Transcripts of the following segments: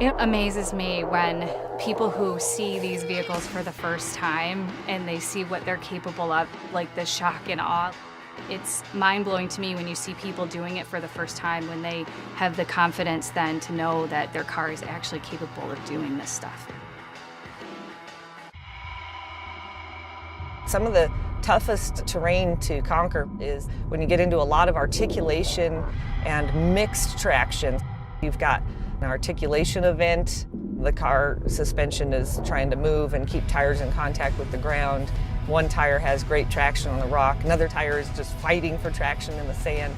It amazes me when people who see these vehicles for the first time and they see what they're capable of, like the shock and awe. It's mind-blowing to me when you see people doing it for the first time, when they have the confidence then to know that their car is actually capable of doing this stuff. Some of the toughest terrain to conquer is when you get into a lot of articulation and mixed traction. You've got an articulation event. The car suspension is trying to move and keep tires in contact with the ground. One tire has great traction on the rock. Another tire is just fighting for traction in the sand.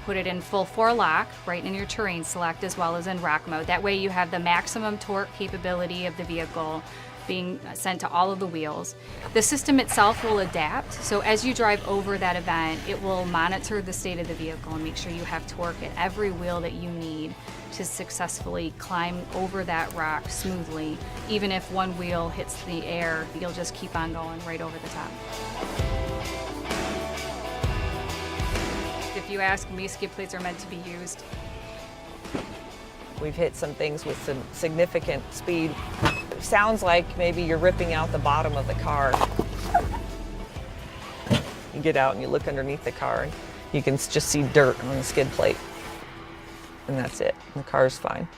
Put it in full 4 lock, right in your terrain select as well as in rock mode. That way you have the maximum torque capability of the vehicle being sent to all of the wheels. The system itself will adapt, so as you drive over that event, it will monitor the state of the vehicle and make sure you have torque at every wheel that you need to successfully climb over that rock smoothly. Even if one wheel hits the air, you'll just keep on going right over the top. If you ask me, skid plates are meant to be used. We've hit some things with some significant speed. It sounds like maybe you're ripping out the bottom of the car. You get out and you look underneath the car and you can just see dirt on the skid plate. And that's it. The car's fine.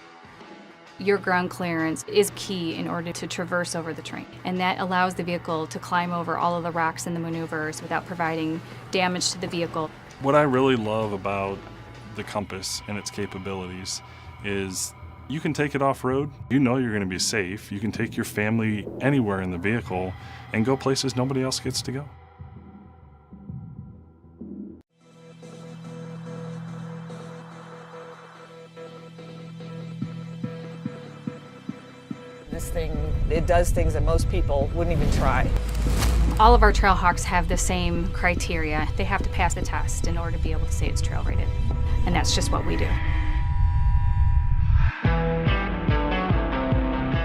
Your ground clearance is key in order to traverse over the terrain, and that allows the vehicle to climb over all of the rocks and the maneuvers without providing damage to the vehicle. What I really love about the Compass and its capabilities is you can take it off-road. You know you're going to be safe. You can take your family anywhere in the vehicle and go places nobody else gets to go. This thing, it does things that most people wouldn't even try. All of our Trailhawks have the same criteria. They have to pass the test in order to be able to say it's trail rated. And that's just what we do.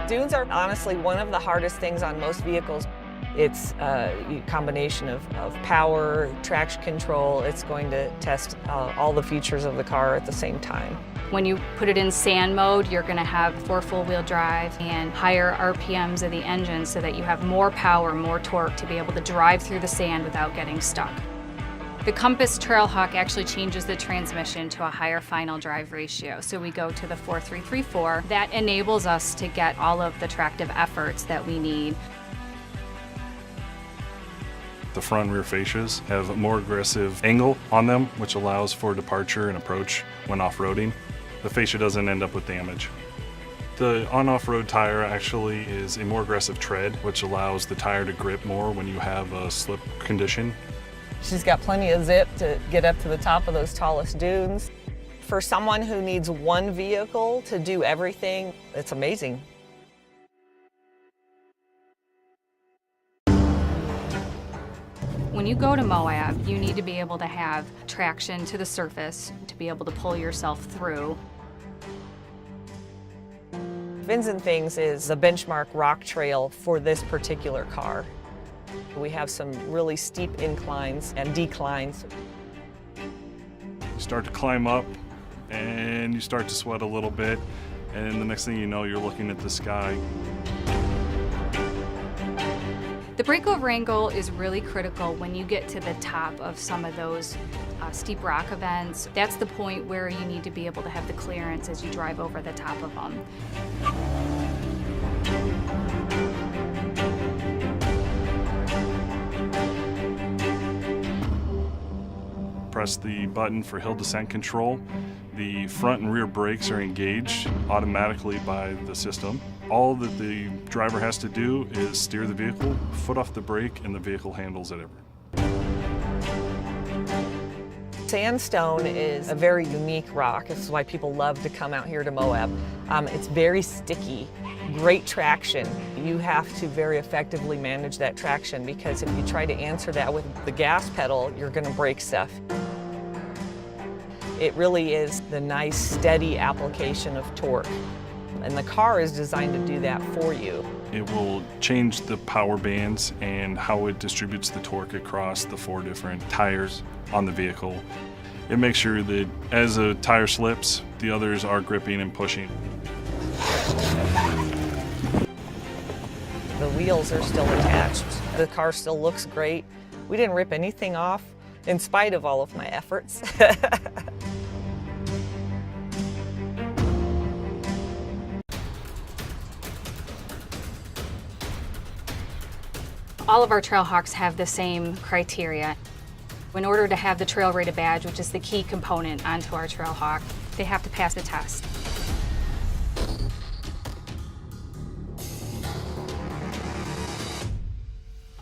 Dunes are honestly one of the hardest things on most vehicles. It's a combination of power, traction control. It's going to test all the features of the car at the same time. When you put it in sand mode, you're going to have 4 full-wheel drive and higher RPMs of the engine so that you have more power, more torque to be able to drive through the sand without getting stuck. The Compass Trailhawk actually changes the transmission to a higher final drive ratio. So we go to the 4-3-3-4. That enables us to get all of the tractive efforts that we need. The front and rear fascias have a more aggressive angle on them, which allows for departure and approach when off-roading. The fascia doesn't end up with damage. The on-off-road tire actually is a more aggressive tread, which allows the tire to grip more when you have a slip condition. She's got plenty of zip to get up to the top of those tallest dunes. For someone who needs one vehicle to do everything, it's amazing. When you go to Moab, you need to be able to have traction to the surface to be able to pull yourself through. Fins and Things is the benchmark rock trail for this particular car. We have some really steep inclines and declines. You start to climb up and you start to sweat a little bit, and the next thing you know, you're looking at the sky. The breakover angle is really critical when you get to the top of some of those steep rock events. That's the point where you need to be able to have the clearance as you drive over the top of them. Press the button for hill descent control. The front and rear brakes are engaged automatically by the system. All that the driver has to do is steer the vehicle, foot off the brake, and the vehicle handles it ever. Sandstone is a very unique rock. This is why people love to come out here to Moab. It's very sticky, great traction. You have to very effectively manage that traction, because if you try to answer that with the gas pedal, you're going to break stuff. It really is the nice, steady application of torque. And the car is designed to do that for you. It will change the power bands and how it distributes the torque across the 4 different tires on the vehicle. It makes sure that as a tire slips, the others are gripping and pushing. wheels are still attached. The car still looks great. We didn't rip anything off in spite of all of my efforts. All of our Trailhawks have the same criteria. In order to have the trail-rated badge, which is the key component onto our Trailhawk, they have to pass the test.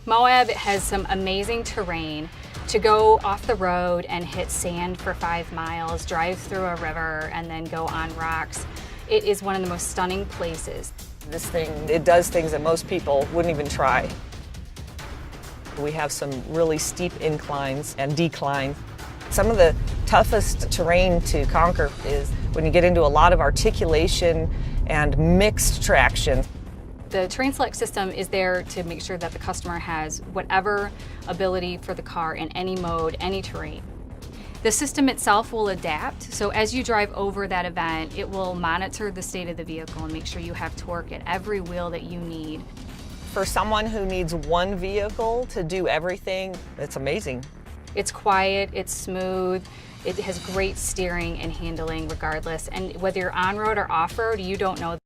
Moab has some amazing terrain to go off the road and hit sand for 5 miles, drive through a river, and then go on rocks. It is one of the most stunning places. This thing, it does things that most people wouldn't even try. We have some really steep inclines and declines. Some of the toughest terrain to conquer is when you get into a lot of articulation and mixed traction. The Terrain Select system is there to make sure that the customer has whatever ability for the car in any mode, any terrain. The system itself will adapt, so as you drive over that event, it will monitor the state of the vehicle and make sure you have torque at every wheel that you need. For someone who needs one vehicle to do everything, it's amazing. It's quiet, it's smooth, it has great steering and handling regardless, and whether you're on-road or off-road, you don't know